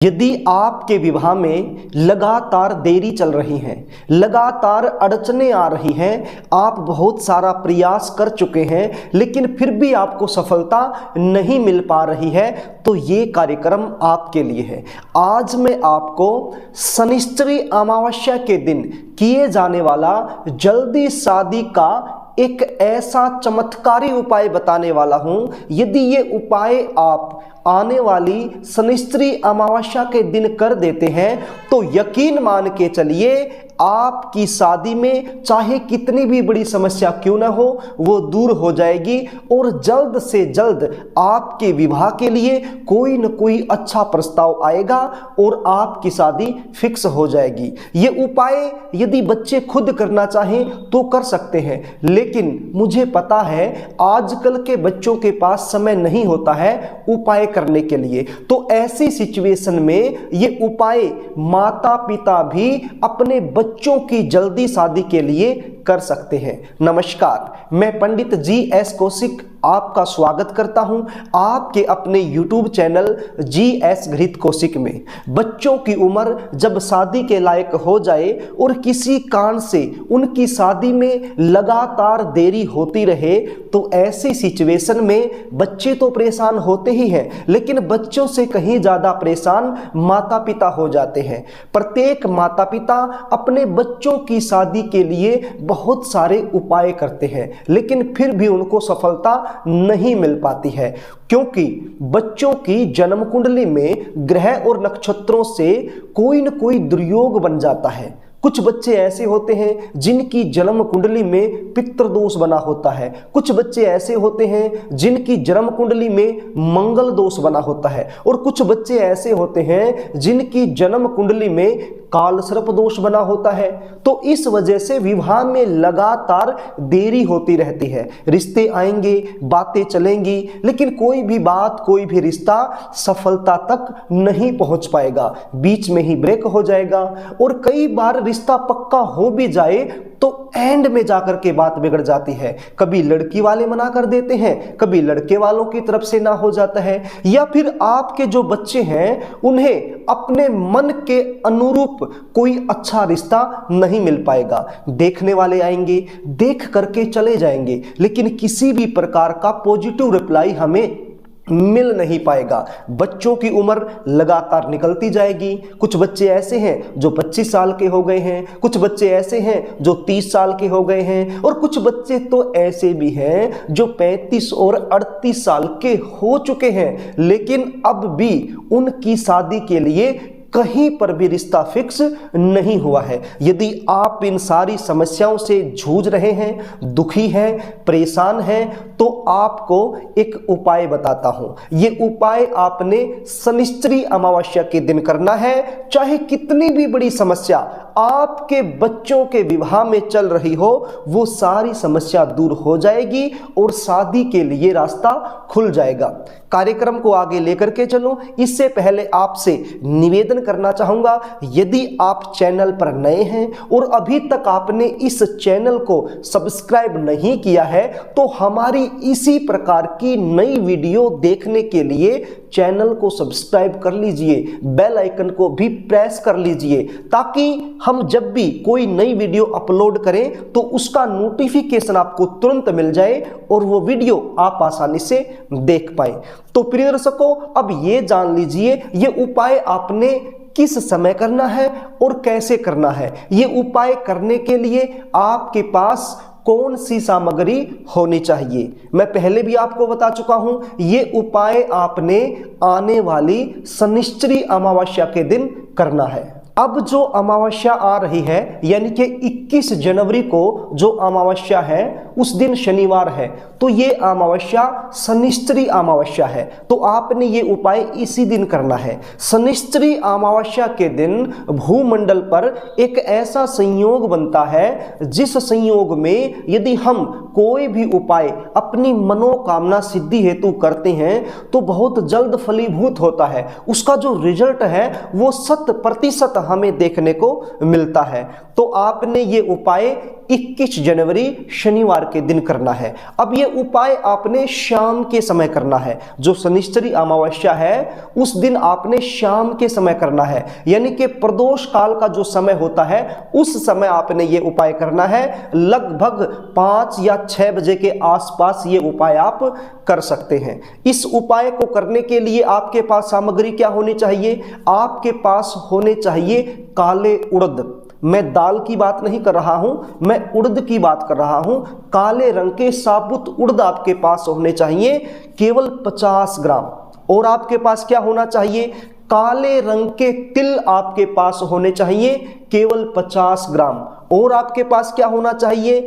यदि आपके विवाह में लगातार देरी चल रही है, लगातार अड़चनें आ रही हैं, आप बहुत सारा प्रयास कर चुके हैं लेकिन फिर भी आपको सफलता नहीं मिल पा रही है, तो ये कार्यक्रम आपके लिए है। आज मैं आपको शनिश्चरी अमावस्या के दिन किए जाने वाला जल्दी शादी का एक ऐसा चमत्कारी उपाय बताने वाला हूं। यदि ये उपाय आप आने वाली शनिश्चरी अमावस्या के दिन कर देते हैं तो यकीन मान के चलिए आपकी शादी में चाहे कितनी भी बड़ी समस्या क्यों ना हो वो दूर हो जाएगी और जल्द से जल्द आपके विवाह के लिए कोई न कोई अच्छा प्रस्ताव आएगा और आपकी शादी फिक्स हो जाएगी। ये उपाय यदि बच्चे खुद करना चाहें तो कर सकते हैं, लेकिन मुझे पता है आजकल के बच्चों के पास समय नहीं होता है उपाय करने के लिए। तो ऐसी सिचुएशन में ये उपाय माता पिता भी अपने बच्चों की जल्दी शादी के लिए कर सकते हैं। नमस्कार, मैं पंडित GS कौशिक आपका स्वागत करता हूं आपके अपने YouTube चैनल GS घृत कौशिक में। बच्चों की उम्र जब शादी के लायक हो जाए और किसी कारण से उनकी शादी में लगातार देरी होती रहे तो ऐसी सिचुएशन में बच्चे तो परेशान होते ही हैं, लेकिन बच्चों से कहीं ज्यादा परेशान माता पिता हो जाते हैं। प्रत्येक माता पिता अपने बच्चों की शादी के लिए बहुत सारे उपाय करते हैं, लेकिन फिर भी उनको सफलता नहीं मिल पाती है, क्योंकि बच्चों की जन्म कुंडली में ग्रह और नक्षत्रों से कोई न कोई दुर्योग बन जाता है। कुछ बच्चे ऐसे होते हैं जिनकी जन्म कुंडली में पितृदोष बना होता है, कुछ बच्चे ऐसे होते हैं जिनकी जन्म कुंडली में मंगल दोष बना होता है, और कुछ बच्चे ऐसे होते हैं जिनकी जन्म कुंडली में काल सर्प दोष बना होता है। तो इस वजह से विवाह में लगातार देरी होती रहती है। रिश्ते आएंगे, बातें चलेंगी, लेकिन कोई भी बात, कोई भी रिश्ता सफलता तक नहीं पहुंच पाएगा, बीच में ही ब्रेक हो जाएगा। और कई बार रिश्ता पक्का हो भी जाए तो एंड में जाकर के बात बिगड़ जाती है। कभी लड़की वाले मना कर देते हैं, कभी लड़के वालों की तरफ से ना हो जाता है, या फिर आपके जो बच्चे हैं उन्हें अपने मन के अनुरूप कोई अच्छा रिश्ता नहीं मिल पाएगा। देखने वाले आएंगे, देख करके चले जाएंगे, लेकिन किसी भी प्रकार का पॉजिटिव रिप्लाई हमें मिल नहीं पाएगा। बच्चों की उम्र लगातार निकलती जाएगी। कुछ बच्चे ऐसे हैं जो 25 साल के हो गए हैं, कुछ बच्चे ऐसे हैं जो 30 साल के हो गए हैं, और कुछ बच्चे तो ऐसे भी हैं जो 35 और 38 साल के हो चुके हैं, लेकिन अब भी उनकी शादी के लिए कहीं पर भी रिश्ता फिक्स नहीं हुआ है। यदि आप इन सारी समस्याओं से जूझ रहे हैं, दुखी हैं, परेशान हैं, तो आपको एक उपाय बताता हूं। ये उपाय आपने शनिश्चरी अमावस्या के दिन करना है। चाहे कितनी भी बड़ी समस्या आपके बच्चों के विवाह में चल रही हो, वो सारी समस्या दूर हो जाएगी और शादी के लिए रास्ता खुल जाएगा। कार्यक्रम को आगे लेकर के चलो, इससे पहले आपसे निवेदन करना चाहूंगा, यदि आप चैनल पर नए हैं और अभी तक आपने इस चैनल को सब्सक्राइब नहीं किया है, तो हमारी इसी प्रकार की नई वीडियो देखने के लिए चैनल को सब्सक्राइब कर लीजिए, बेल आइकन को भी प्रेस कर लीजिए, ताकि हम जब भी कोई नई वीडियो अपलोड करें तो उसका नोटिफिकेशन आपको तुरंत मिल जाए और वो वीडियो आप आसानी से देख पाए। तो प्रिय दर्शकों, अब ये जान लीजिए ये उपाय आपने किस समय करना है और कैसे करना है। ये उपाय करने के लिए आपके पास कौन सी सामग्री होनी चाहिए, मैं पहले भी आपको बता चुका हूं। ये उपाय आपने आने वाली शनिश्चरी अमावस्या के दिन करना है। अब जो अमावस्या आ रही है, यानी कि 21 जनवरी को जो अमावस्या है उस दिन शनिवार है, तो ये अमावस्या शनिश्चरी अमावस्या है, तो आपने ये उपाय इसी दिन करना है। शनिश्चरी अमावस्या के दिन भूमंडल पर एक ऐसा संयोग बनता है जिस संयोग में यदि हम कोई भी उपाय अपनी मनोकामना सिद्धि हेतु करते हैं तो बहुत जल्द फलीभूत होता है। उसका जो रिजल्ट है वो 100% हमें देखने को मिलता है। तो आपने ये उपाय 21 जनवरी शनिवार के दिन करना है। अब ये उपाय आपने शाम के समय करना है। जो शनिश्चरी अमावस्या है उस दिन आपने शाम के समय करना है, यानी कि प्रदोष काल का जो समय होता है उस समय आपने ये उपाय करना है। लगभग 5 या 6 बजे के आसपास ये उपाय आप कर सकते हैं। इस उपाय को करने के लिए आपके पास सामग्री क्या होनी चाहिए? आपके पास होने चाहिए काले उड़द। मैं दाल की बात नहीं कर रहा हूं, मैं उड़द की बात कर रहा हूं। काले रंग के साबुत उड़द आपके पास होने चाहिए, केवल 50 ग्राम। और आपके पास क्या होना चाहिए? काले रंग के तिल आपके पास होने चाहिए, केवल 50 ग्राम। और आपके पास क्या होना चाहिए?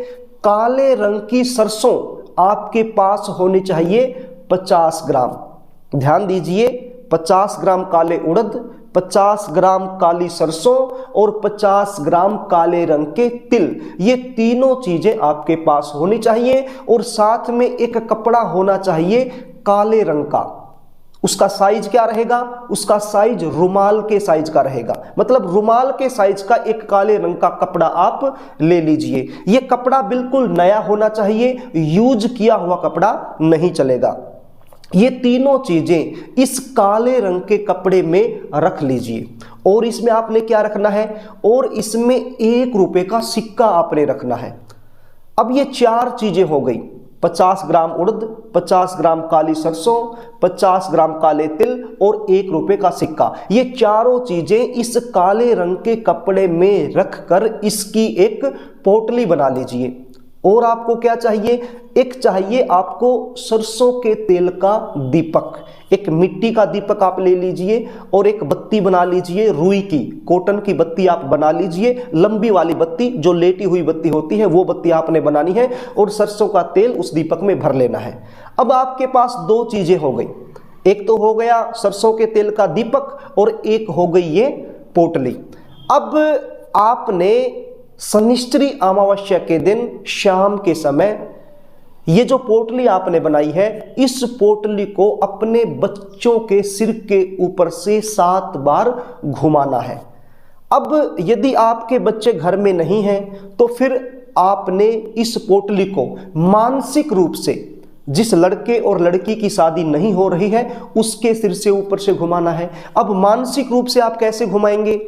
काले रंग की सरसों आपके पास होनी चाहिए, 50 ग्राम। ध्यान दीजिए, 50 ग्राम काले उड़द, 50 ग्राम काली सरसों और 50 ग्राम काले रंग के तिल, ये तीनों चीजें आपके पास होनी चाहिए। और साथ में एक कपड़ा होना चाहिए काले रंग का। उसका साइज क्या रहेगा? उसका साइज रुमाल के साइज का रहेगा, मतलब रुमाल के साइज का एक काले रंग का कपड़ा आप ले लीजिए। यह कपड़ा बिल्कुल नया होना चाहिए, यूज किया हुआ कपड़ा नहीं चलेगा। ये तीनों चीजें इस काले रंग के कपड़े में रख लीजिए। और इसमें आपने क्या रखना है? और इसमें 1 रुपए का सिक्का आपने रखना है। अब ये 4 चीजें हो गई, 50 ग्राम उड़द, 50 ग्राम काली सरसों, 50 ग्राम काले तिल और 1 रुपए का सिक्का। ये चारों चीजें इस काले रंग के कपड़े में रखकर इसकी एक पोटली बना लीजिए। और आपको क्या चाहिए? एक चाहिए आपको सरसों के तेल का दीपक, एक मिट्टी का दीपक आप ले लीजिए। और एक बत्ती बना लीजिए, रुई की, कॉटन की बत्ती आप बना लीजिए, लंबी वाली बत्ती, जो लेटी हुई बत्ती होती है वो बत्ती आपने बनानी है। और सरसों का तेल उस दीपक में भर लेना है। अब आपके पास 2 चीजें हो गई, एक तो हो गया सरसों के तेल का दीपक और एक हो गई ये पोटली। अब आपने शनिश्चरी अमावस्या के दिन शाम के समय ये जो पोटली आपने बनाई है, इस पोटली को अपने बच्चों के सिर के ऊपर से 7 बार घुमाना है। अब यदि आपके बच्चे घर में नहीं हैं तो फिर आपने इस पोटली को मानसिक रूप से, जिस लड़के और लड़की की शादी नहीं हो रही है उसके सिर से ऊपर से घुमाना है। अब मानसिक रूप से आप कैसे घुमाएंगे?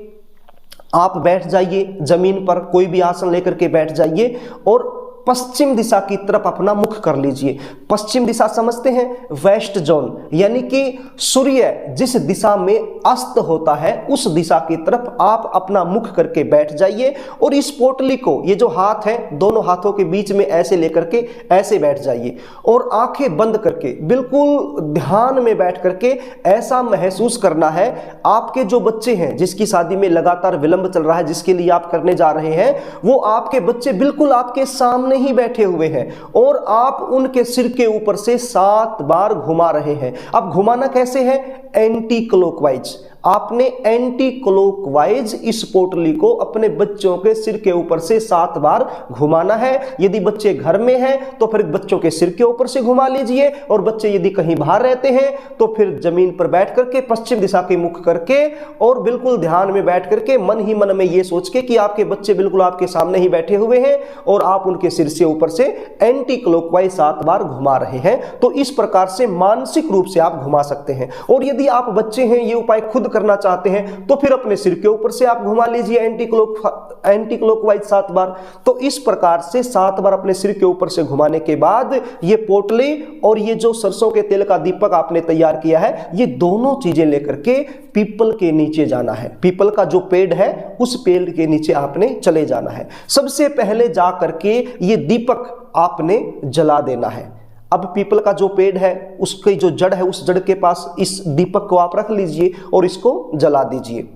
आप बैठ जाइए जमीन पर, कोई भी आसन लेकर के बैठ जाइए और पश्चिम दिशा की तरफ अपना मुख कर लीजिए। पश्चिम दिशा समझते हैं? वेस्ट जोन, यानी कि सूर्य जिस दिशा में अस्त होता है उस दिशा की तरफ आप अपना मुख करके बैठ जाइए। और इस पोटली को, ये जो हाथ है, दोनों हाथों के बीच में ऐसे लेकर के ऐसे बैठ जाइए और आंखें बंद करके बिल्कुल ध्यान में बैठ करके ऐसा महसूस करना है आपके जो बच्चे हैं, जिसकी शादी में लगातार विलंब चल रहा है, जिसके लिए आप करने जा रहे हैं, वो आपके बच्चे बिल्कुल आपके सामने ही बैठे हुए हैं और आप उनके सिर के ऊपर से 7 बार घुमा रहे हैं। अब घुमाना कैसे है? Anti clockwise. आपने एंटी क्लॉकवाइज इस पोटली को अपने बच्चों के सिर के ऊपर से 7 बार घुमाना है। यदि बच्चे घर में हैं तो फिर बच्चों के सिर के ऊपर से घुमा लीजिए, और बच्चे यदि कहीं बाहर रहते हैं तो फिर जमीन पर बैठ करके पश्चिम दिशा के मुख करके और बिल्कुल ध्यान में बैठ करके मन ही मन में ये सोच के कि आपके बच्चे बिल्कुल आपके सामने ही बैठे हुए हैं और आप उनके सिर से ऊपर से एंटी क्लॉकवाइज 7 बार घुमा रहे हैं। तो इस प्रकार से मानसिक रूप से आप घुमा सकते हैं। और यदि आप बच्चे हैं, ये उपाय खुद करना चाहते हैं, तो फिर अपने सिर के ऊपर से आप घुमा लीजिए एंटी क्लॉकवाइज 7 बार। तो इस प्रकार से 7 बार अपने सिर के ऊपर से घुमाने के बाद ये पोटली और ये जो सरसों के तेल का दीपक आपने तैयार किया है, ये दोनों चीजें लेकर के पीपल के नीचे जाना है। पीपल का जो पेड़ है उस पेड़ के नीचे आपने चले जाना है। सबसे पहले जा करके ये दीपक आपने जला देना है। अब पीपल का जो पेड़ है उसकी जो जड़ है, उस जड़ के पास इस दीपक को आप रख लीजिए और इसको जला दीजिए।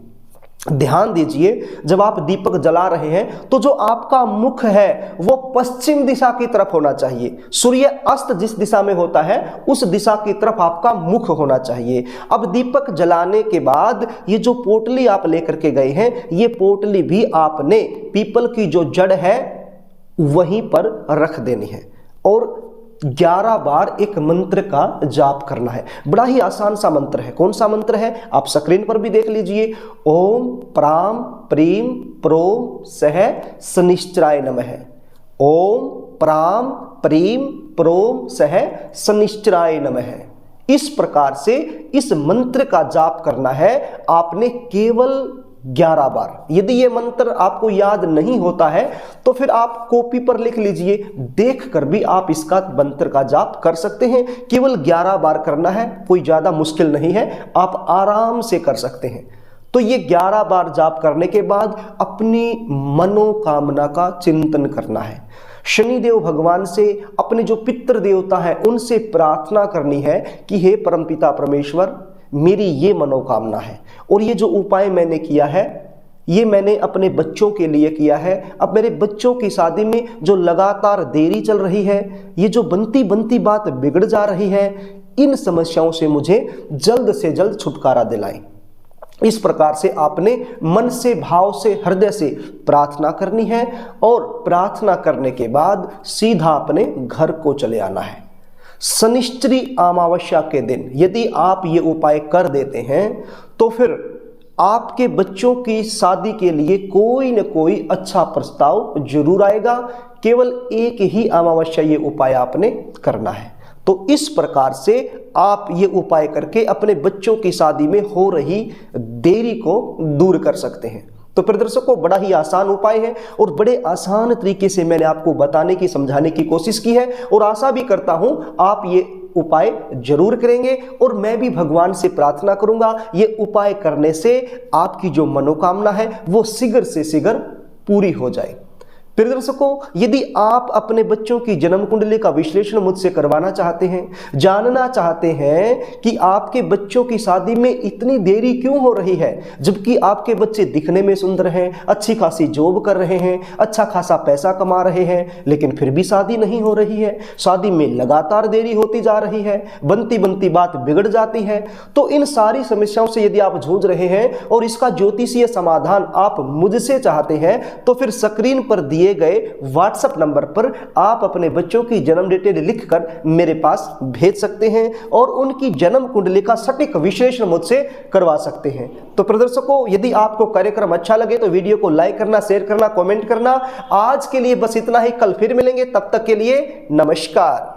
ध्यान दीजिए, जब आप दीपक जला रहे हैं तो जो आपका मुख है वो पश्चिम दिशा की तरफ होना चाहिए। सूर्य अस्त जिस दिशा में होता है उस दिशा की तरफ आपका मुख होना चाहिए। अब दीपक जलाने के बाद ये जो पोटली आप लेकर के गए हैं, ये पोटली भी आपने पीपल की जो जड़ है वहीं पर रख देनी है और 11 बार एक मंत्र का जाप करना है। बड़ा ही आसान सा मंत्र है। कौन सा मंत्र है आप स्क्रीन पर भी देख लीजिए। ओम प्राम प्रीम प्रोम सह शनिश्चराय नमः। ओम प्राम प्रीम प्रोम सह शनिश्चराय नमः। इस प्रकार से इस मंत्र का जाप करना है आपने केवल 11 बार। यदि ये मंत्र आपको याद नहीं होता है तो फिर आप कॉपी पर लिख लीजिए, देखकर भी आप इसका मंत्र का जाप कर सकते हैं। केवल 11 बार करना है, कोई ज्यादा मुश्किल नहीं है, आप आराम से कर सकते हैं। तो ये 11 बार जाप करने के बाद अपनी मनोकामना का चिंतन करना है। शनिदेव भगवान से, अपने जो पितृ देवता है उनसे प्रार्थना करनी है कि हे परमपिता परमेश्वर, मेरी ये मनोकामना है और ये जो उपाय मैंने किया है ये मैंने अपने बच्चों के लिए किया है। अब मेरे बच्चों की शादी में जो लगातार देरी चल रही है, ये जो बनती बनती बात बिगड़ जा रही है, इन समस्याओं से मुझे जल्द से जल्द छुटकारा दिलाएं। इस प्रकार से आपने मन से, भाव से, हृदय से प्रार्थना करनी है और प्रार्थना करने के बाद सीधा अपने घर को चले आना है। शनिश्चरी अमावस्या के दिन यदि आप ये उपाय कर देते हैं तो फिर आपके बच्चों की शादी के लिए कोई न कोई अच्छा प्रस्ताव जरूर आएगा। केवल एक ही अमावस्या ये उपाय आपने करना है। तो इस प्रकार से आप ये उपाय करके अपने बच्चों की शादी में हो रही देरी को दूर कर सकते हैं। तो प्रदर्शकों, बड़ा ही आसान उपाय है और बड़े आसान तरीके से मैंने आपको बताने की, समझाने की कोशिश की है और आशा भी करता हूं आप ये उपाय जरूर करेंगे और मैं भी भगवान से प्रार्थना करूंगा ये उपाय करने से आपकी जो मनोकामना है वो शीघ्र से शीघ्र पूरी हो जाए। प्रिय दर्शकों, यदि आप अपने बच्चों की जन्म कुंडली का विश्लेषण मुझसे करवाना चाहते हैं, जानना चाहते हैं कि आपके बच्चों की शादी में इतनी देरी क्यों हो रही है, जबकि आपके बच्चे दिखने में सुंदर हैं, अच्छी खासी जॉब कर रहे हैं, अच्छा खासा पैसा कमा रहे हैं, लेकिन फिर भी शादी नहीं हो रही है, शादी में लगातार देरी होती जा रही है, बनती बनती बात बिगड़ जाती है, तो इन सारी समस्याओं से यदि आप जूझ रहे हैं और इसका ज्योतिषीय समाधान आप मुझसे चाहते हैं तो फिर स्क्रीन पर दिए गए व्हाट्सएप नंबर पर आप अपने बच्चों की जन्म डिटेल लिखकर मेरे पास भेज सकते हैं और उनकी जन्म कुंडली का सटीक विश्लेषण मुझसे करवा सकते हैं। तो प्रदर्शकों, यदि आपको कार्यक्रम अच्छा लगे तो वीडियो को लाइक करना, शेयर करना, कमेंट करना। आज के लिए बस इतना ही, कल फिर मिलेंगे, तब तक के लिए नमस्कार।